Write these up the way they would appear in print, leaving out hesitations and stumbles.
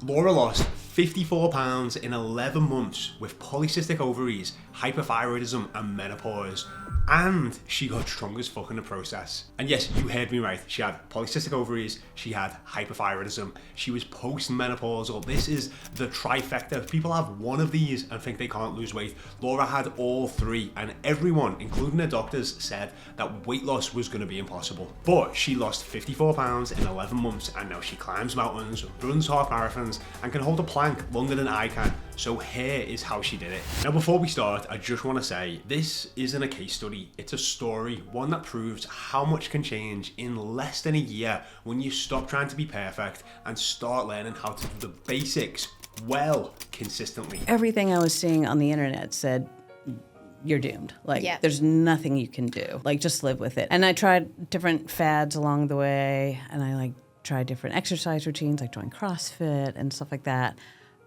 Laura lost 54 pounds in 11 months with polycystic ovaries, hypothyroidism and menopause. And she got strong as fuck in the process. And yes, you heard me right. She had polycystic ovaries, she had hypothyroidism, she was post-menopausal. This is the trifecta. If people have one of these and think they can't lose weight, Laura had all three, and everyone, including the doctors, said that weight loss was going to be impossible. But she lost 54 pounds in 11 months, and now she climbs mountains, runs half marathons, and can hold a plank longer than I can. So here is how she did it. Now before we start, I just want to say, this isn't a case study, it's a story, one that proves how much can change in less than a year when you stop trying to be perfect and start learning how to do the basics well, consistently. Everything I was seeing on the internet said, you're doomed. There's nothing you can do. Just live with it. And I tried different fads along the way, and I tried different exercise routines, like doing CrossFit and stuff like that.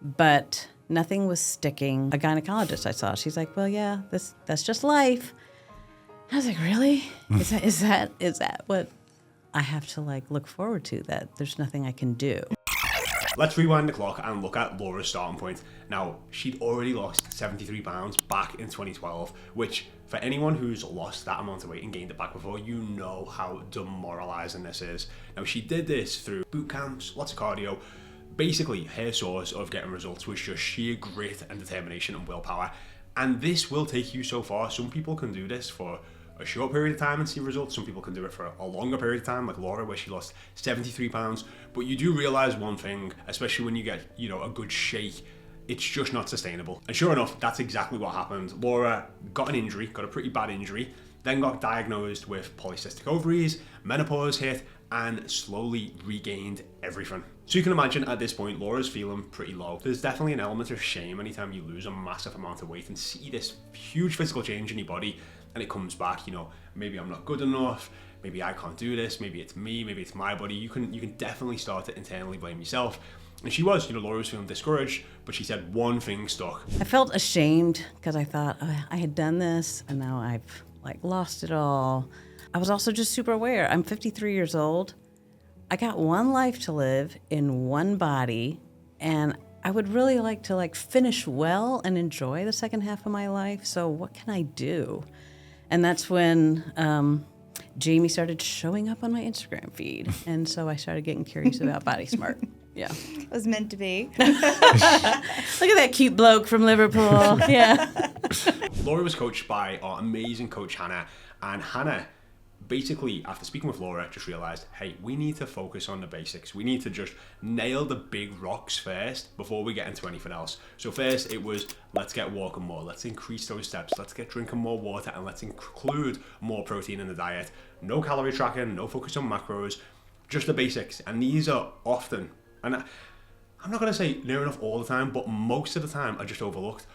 But nothing was sticking. A gynecologist I saw, she's like, well, yeah, that's just life. I was like, really? Is that what I have to look forward to, that there's nothing I can do? Let's rewind the clock and look at Laura's starting point. Now, she'd already lost 73 pounds back in 2012, which for anyone who's lost that amount of weight and gained it back before, you know how demoralizing this is. Now, she did this through boot camps, lots of cardio. Basically, her source of getting results was just sheer grit and determination and willpower. And this will take you so far. Some people can do this for a short period of time and see results. Some people can do it for a longer period of time, like Laura, where she lost 73 pounds. But you do realize one thing, especially when you get, a good shake, it's just not sustainable. And sure enough, that's exactly what happened. Laura got an injury, got a pretty bad injury, then got diagnosed with polycystic ovaries, menopause hit, and slowly regained everything. So you can imagine at this point, Laura's feeling pretty low. There's definitely an element of shame anytime you lose a massive amount of weight and see this huge physical change in your body, and it comes back, maybe I'm not good enough, maybe I can't do this, maybe it's me, maybe it's my body. You can definitely start to internally blame yourself. And she was, Laura was feeling discouraged, but she said one thing stuck. I felt ashamed because I thought, I had done this and now I've lost it all. I was also just super aware. I'm 53 years old. I got one life to live in one body, and I would really like to finish well and enjoy the second half of my life. So what can I do? And that's when Jamie started showing up on my Instagram feed. And so I started getting curious about Body Smart. Yeah. It was meant to be. Look at that cute bloke from Liverpool. Yeah. Laura was coached by our amazing coach, Hannah. And Hannah, basically, after speaking with Laura, just realized, hey, we need to focus on the basics. We need to just nail the big rocks first before we get into anything else. So first it was, let's get walking more. Let's increase those steps. Let's get drinking more water, and let's include more protein in the diet. No calorie tracking, no focus on macros, just the basics. And these are often, and I'm not going to say near enough all the time, but most of the time are just overlooked.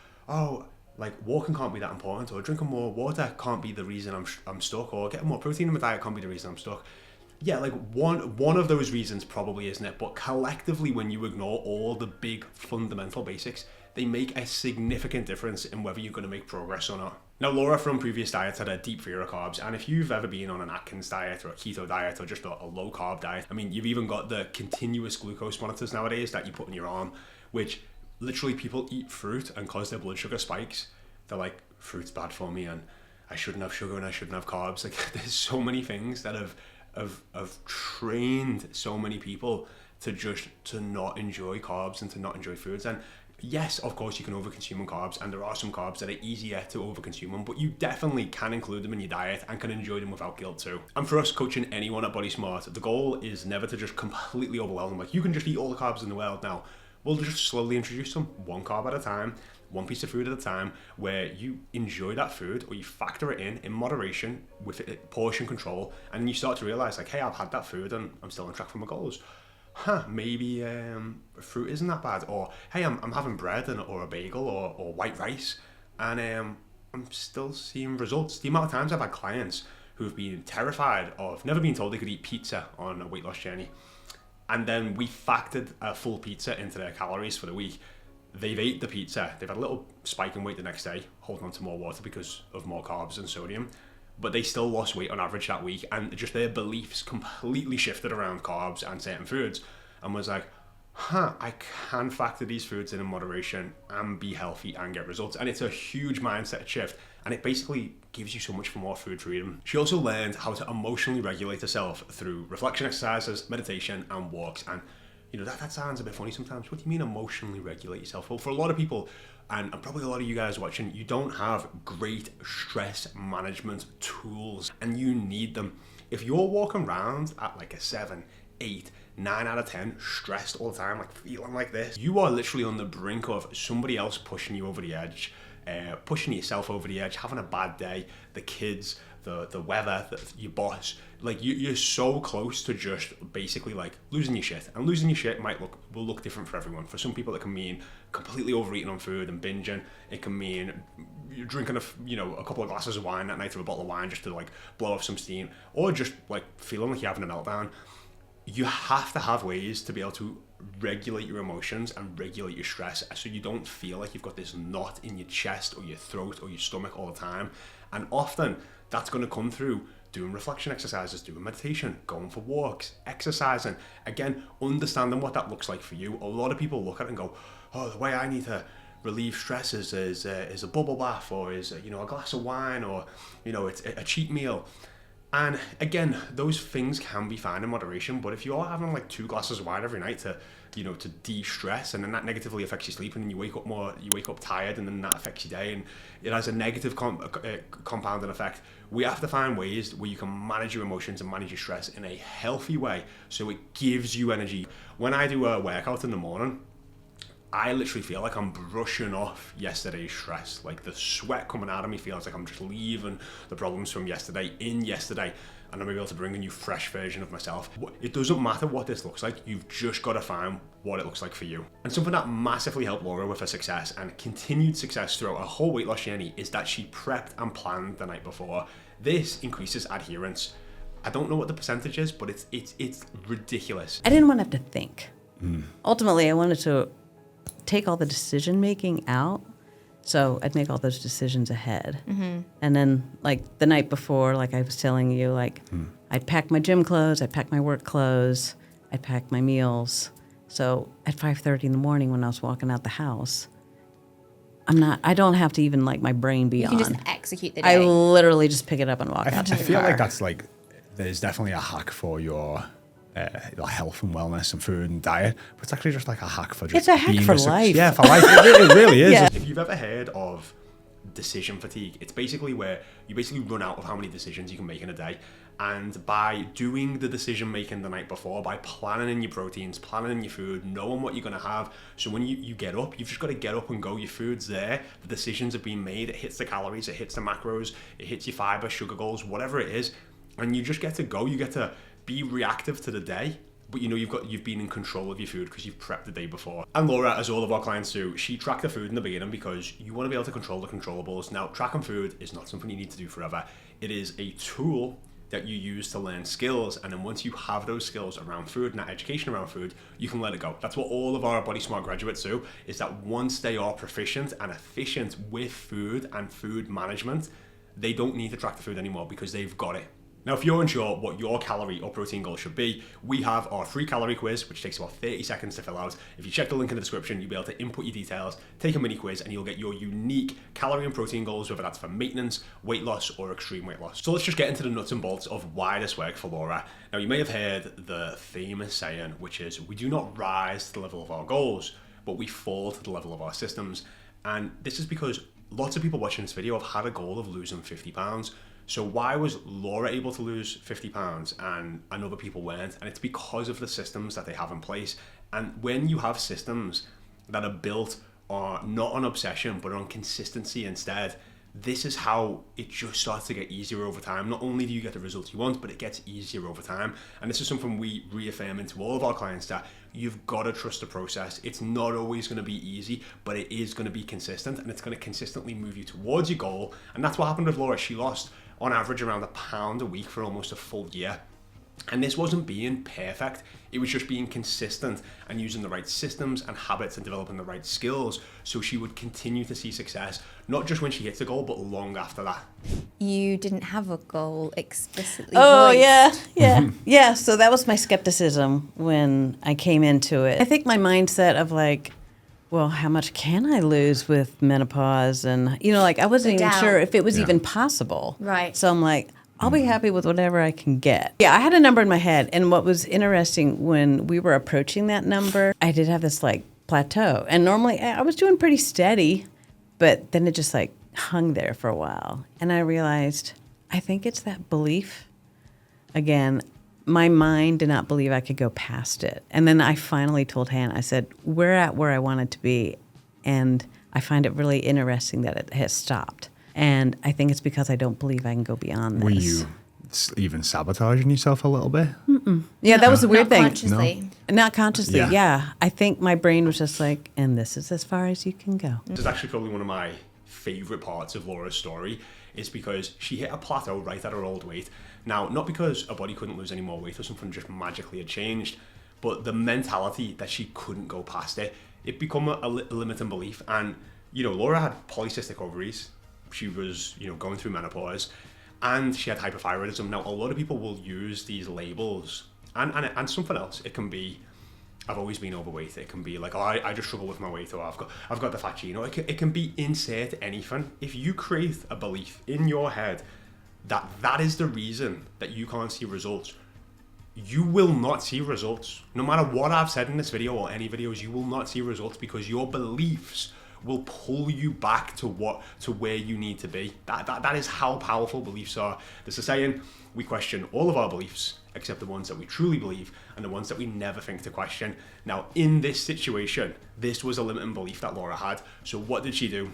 Walking can't be that important, or drinking more water can't be the reason I'm stuck, or getting more protein in my diet can't be the reason I'm stuck. Yeah, one of those reasons probably isn't it, but collectively, when you ignore all the big fundamental basics, they make a significant difference in whether you're going to make progress or not. Now, Laura from previous diets had a deep fear of carbs, and if you've ever been on an Atkins diet or a keto diet or just a low carb diet, you've even got the continuous glucose monitors nowadays that you put in your arm, which literally people eat fruit and cause their blood sugar spikes. They're like, fruit's bad for me and I shouldn't have sugar and I shouldn't have carbs. There's so many things that have trained so many people to not enjoy carbs and to not enjoy foods. And yes, of course you can overconsume on carbs, and there are some carbs that are easier to overconsume on, but you definitely can include them in your diet and can enjoy them without guilt too. And for us coaching anyone at Body Smart, the goal is never to just completely overwhelm them. You can just eat all the carbs in the world now. We'll just slowly introduce them, one carb at a time, one piece of food at a time, where you enjoy that food or you factor it in moderation with portion control, and you start to realize hey, I've had that food and I'm still on track for my goals. Maybe fruit isn't that bad, or hey, I'm having bread or a bagel or white rice, and I'm still seeing results. The amount of times I've had clients who've been terrified of, never been told they could eat pizza on a weight loss journey, and then we factored a full pizza into their calories for the week. They've ate the pizza, they've had a little spike in weight the next day, holding on to more water because of more carbs and sodium, but they still lost weight on average that week, and just their beliefs completely shifted around carbs and certain foods, and was like, I can factor these foods in moderation and be healthy and get results. And it's a huge mindset shift. And it basically gives you so much more food freedom. She also learned how to emotionally regulate herself through reflection exercises, meditation, and walks. And that sounds a bit funny sometimes. What do you mean emotionally regulate yourself? Well, for a lot of people, and probably a lot of you guys watching, you don't have great stress management tools, and you need them. If you're walking around at like a 7, 8, 9 out of 10, stressed all the time, like feeling like this, you are literally on the brink of somebody else pushing you over the edge, pushing yourself over the edge, having a bad day, the kids, the weather, your boss. Like you're so close to just basically like losing your shit. And losing your shit will look different for everyone. For some people, it can mean completely overeating on food and binging. It can mean you're drinking a couple of glasses of wine that night, or a bottle of wine just to like blow off some steam, or just like feeling like you're having a meltdown. You have to have ways to be able to regulate your emotions and regulate your stress, so you don't feel like you've got this knot in your chest or your throat or your stomach all the time. And often that's going to come through doing reflection exercises, doing meditation, going for walks, exercising. Again, understanding what that looks like for you. A lot of people look at it and go, oh, the way I need to relieve stress is a bubble bath, or is a glass of wine, or it's a cheat meal. And again, those things can be fine in moderation, but if you're having like 2 glasses of wine every night to de-stress, and then that negatively affects your sleep, and then you wake up tired, and then that affects your day, and it has a negative compounding effect. We have to find ways where you can manage your emotions and manage your stress in a healthy way, so it gives you energy. When I do a workout in the morning, I literally feel like I'm brushing off yesterday's stress. Like the sweat coming out of me feels like I'm just leaving the problems from yesterday in yesterday, and I'm able to bring a new fresh version of myself. It doesn't matter what this looks like, you've just got to find what it looks like for you. And something that massively helped Laura with her success and continued success throughout her whole weight loss journey is that she prepped and planned the night before. This increases adherence. I don't know what the percentage is, but it's ridiculous. I didn't want to have to think. Ultimately, I wanted to take all the decision making out, so I'd make all those decisions ahead. And then like the night before, like I was telling you, like I'd pack my gym clothes, I'd pack my work clothes, I'd pack my meals. So at 5:30 in the morning when I was walking out the house, I don't have to even like my brain be on. You can just execute the day. I literally just pick it up and walk out to the car. I feel like that's like, there's definitely a hack for your health and wellness and food and diet, but it's actually just like a hack for just it's a hack for life. Yeah, for life. It really is. Yeah. If you've ever heard of decision fatigue, it's basically where you basically run out of how many decisions you can make in a day. And by doing the decision making the night before, by planning in your proteins, planning in your food, knowing what you're going to have, so when you get up, you've just got to get up and go. Your food's there, the decisions have been made, it hits the calories, it hits the macros, it hits your fiber, sugar goals, whatever it is, and you just get to go. You get to be reactive to the day, but you've been in control of your food because you've prepped the day before. And Laura, as all of our clients do, she tracked the food in the beginning because you want to be able to control the controllables. Now, tracking food is not something you need to do forever. It is a tool that you use to learn skills, and then once you have those skills around food and that education around food, you can let it go. That's what all of our Body Smart graduates do, is that once they are proficient and efficient with food and food management, they don't need to track the food anymore because they've got it. Now, if you're unsure what your calorie or protein goal should be, we have our free calorie quiz, which takes about 30 seconds to fill out. If you check the link in the description, you'll be able to input your details, take a mini quiz, and you'll get your unique calorie and protein goals, whether that's for maintenance, weight loss, or extreme weight loss. So let's just get into the nuts and bolts of why this worked for Laura. Now, you may have heard the famous saying, which is, we do not rise to the level of our goals, but we fall to the level of our systems. And this is because lots of people watching this video have had a goal of losing 50 pounds. So why was Laura able to lose 50 pounds and other people weren't? And it's because of the systems that they have in place. And when you have systems that are built on not on obsession, but on consistency instead, this is how it just starts to get easier over time. Not only do you get the results you want, but it gets easier over time. And this is something we reaffirm into all of our clients, that you've got to trust the process. It's not always going to be easy, but it is going to be consistent, and it's going to consistently move you towards your goal. And that's what happened with Laura. She lost on average around £1 a week for almost a full year. And this wasn't being perfect, it was just being consistent and using the right systems and habits and developing the right skills so she would continue to see success, not just when she hits a goal, but long after that. You didn't have a goal explicitly Oh, voiced. yeah. So that was my skepticism when I came into it. I think my mindset of like, well, how much can I lose with menopause? And, like, I wasn't The even doubt. sure if it was even possible. Right. So I'm like, I'll be happy with whatever I can get. Yeah, I had a number in my head. And what was interesting, when we were approaching that number, I did have this like plateau. And normally I was doing pretty steady, but then it just like hung there for a while. And I realized, I think it's that belief. Again, my mind did not believe I could go past it. And then I finally told Hannah, I said, we're at where I wanted to be. And I find it really interesting that it has stopped. And I think it's because I don't believe I can go beyond this. Were you even sabotaging yourself a little bit? Yeah, that was the weird Not thing. consciously. Not consciously, Yeah. yeah. I think my brain was just like, and this is as far as you can go. This is actually probably one of my favorite parts of Laura's story, is because she hit a plateau right at her old weight. Now, not because her body couldn't lose any more weight or something just magically had changed, but the mentality that she couldn't go past it, it became a limiting belief. And, Laura had polycystic ovaries. She was, going through menopause, and she had hypothyroidism. Now, a lot of people will use these labels, and something else. It can be, I've always been overweight. It can be like, oh, I just struggle with my weight, or I've got the fat gene. Or it can be insert anything. If you create a belief in your head that is the reason that you can't see results, you will not see results. No matter what I've said in this video or any videos, you will not see results because your beliefs will pull you back to where you need to be. That is how powerful beliefs are. There's a saying, we question all of our beliefs except the ones that we truly believe and the ones that we never think to question. Now, in this situation, this was a limiting belief that Laura had. So what did she do?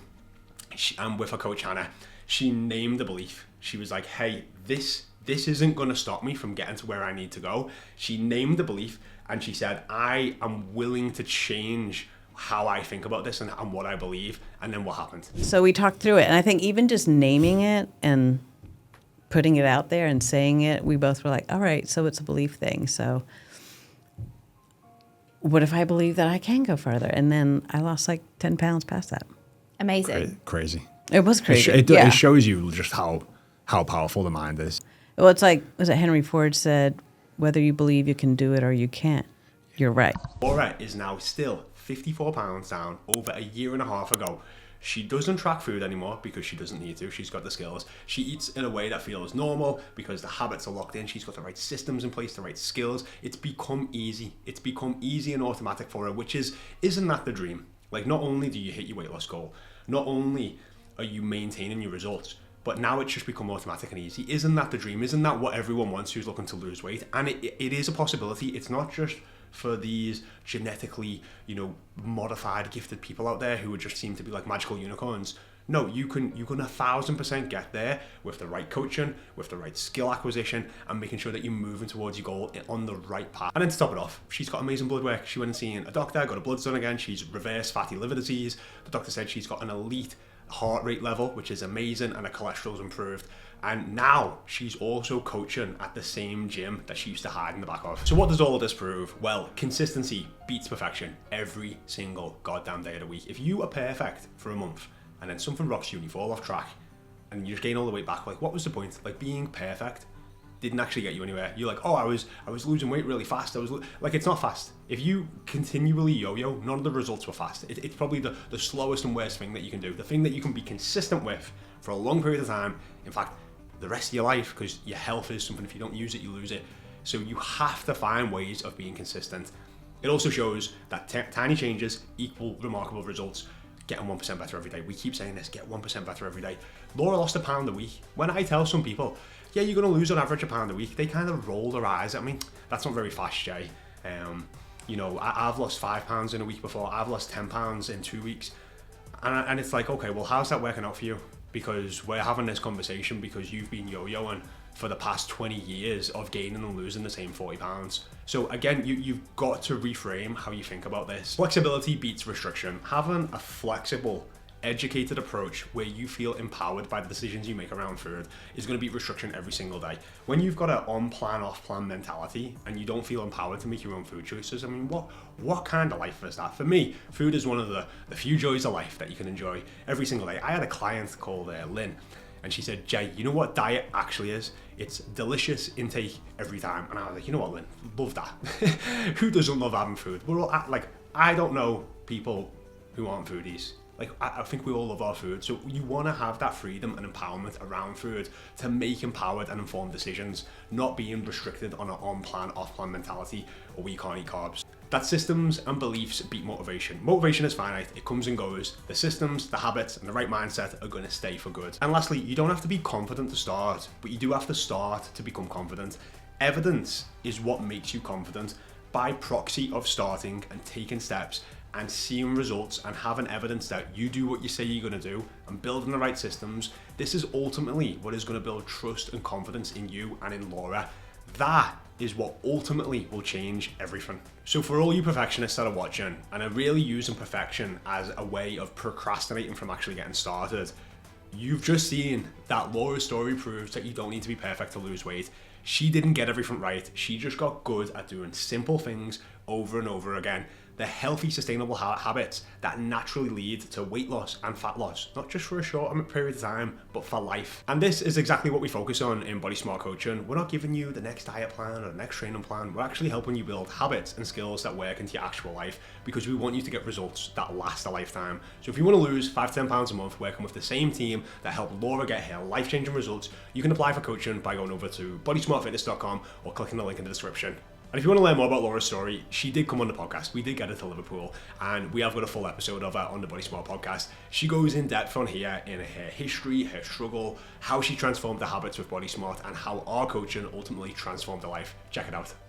And with her coach Hannah, she named the belief. She was like, hey, this isn't going to stop me from getting to where I need to go. She named the belief and she said, I am willing to change how I think about this and what I believe. And then what happened? So we talked through it. And I think even just naming it and putting it out there and saying it, we both were like, all right, so it's a belief thing. So what if I believe that I can go further? And then I lost like 10 pounds past that. Amazing. Crazy. It was crazy. It shows you just how powerful the mind is. Well, it's like, was it Henry Ford said, whether you believe you can do it or you can't, you're right. Laura is now still 54 pounds down over a year and a half ago. She doesn't track food anymore because she doesn't need to. She's got the skills. She eats in a way that feels normal because the habits are locked in. She's got the right systems in place, the right skills. It's become easy. It's become easy and automatic for her, isn't that the dream? Like, not only do you hit your weight loss goal, not only are you maintaining your results, but now it's just become automatic and easy. Isn't that the dream? Isn't that what everyone wants who's looking to lose weight? And it is a possibility. It's not just for these genetically, modified, gifted people out there who would just seem to be like magical unicorns. No, you can 1,000% get there with the right coaching, with the right skill acquisition, and making sure that you're moving towards your goal on the right path. And then to top it off, she's got amazing blood work. She went and seen a doctor, got her bloods done again. She's reversed fatty liver disease. The doctor said she's got an elite heart rate level, which is amazing, and her cholesterol's improved. And now she's also coaching at the same gym that she used to hide in the back of. So what does all of this prove? Well, consistency beats perfection every single goddamn day of the week. If you are perfect for a month and then something rocks you and you fall off track and you just gain all the way back, like, what was the point? Like, being perfect didn't actually get you anywhere. You're like, oh, I was losing weight really fast. Like, it's not fast. If you continually yo-yo, none of the results were fast. It's probably the slowest and worst thing that you can do. The thing that you can be consistent with for a long period of time. In fact, the rest of your life, because your health is something, if you don't use it, you lose it. So you have to find ways of being consistent. It also shows that tiny changes equal remarkable results. Getting 1% better every day. We keep saying this, get 1% better every day. Laura lost £1 a week. When I tell some people, yeah, you're going to lose on average £1 a week, they kind of roll their eyes at me. That's not very fast, Jay. I've lost £5 in a week before. I've lost £10 in 2 weeks. And it's like, okay, well, how's that working out for you? Because we're having this conversation because you've been yo-yoing for the past 20 years of gaining and losing the same 40 pounds. So again, you've got to reframe how you think about this. Flexibility beats restriction. Having a flexible, educated approach where you feel empowered by the decisions you make around food is going to beat restriction every single day. When you've got an on-plan, off-plan mentality and you don't feel empowered to make your own food choices, I mean, what kind of life is that? For me, food is one of the few joys of life that you can enjoy every single day. I had a client called Lynn, and she said, Jay, you know what diet actually is? It's delicious intake every time. And I was like, you know what, Lynn, love that. Who doesn't love having food? We're all like, I don't know people who aren't foodies. Like, I think we all love our food. So you want to have that freedom and empowerment around food to make empowered and informed decisions, not being restricted on an on-plan, off-plan mentality or we can't eat carbs. That systems and beliefs beat motivation. Motivation is finite, it comes and goes. The systems, the habits, and the right mindset are going to stay for good. And lastly, you don't have to be confident to start, but you do have to start to become confident. Evidence is what makes you confident. By proxy of starting and taking steps and seeing results and having evidence that you do what you say you're going to do and building the right systems, this is ultimately what is going to build trust and confidence in you and in Laura. That is what ultimately will change everything. So for all you perfectionists that are watching and are really using perfection as a way of procrastinating from actually getting started, you've just seen that Laura's story proves that you don't need to be perfect to lose weight. She didn't get everything right. She just got good at doing simple things over and over again. The healthy, sustainable habits that naturally lead to weight loss and fat loss, not just for a short period of time, but for life. And this is exactly what we focus on in Body Smart Coaching. We're not giving you the next diet plan or the next training plan. We're actually helping you build habits and skills that work into your actual life because we want you to get results that last a lifetime. So if you want to lose 5 to 10 pounds a month working with the same team that helped Laura get her life-changing results, you can apply for coaching by going over to bodysmartfitness.com or clicking the link in the description. And if you want to learn more about Laura's story, she did come on the podcast. We did get her to Liverpool, and we have got a full episode of her on the Body Smart podcast. She goes in depth on here in her history, her struggle, how she transformed the habits with Body Smart, and how our coaching ultimately transformed her life. Check it out.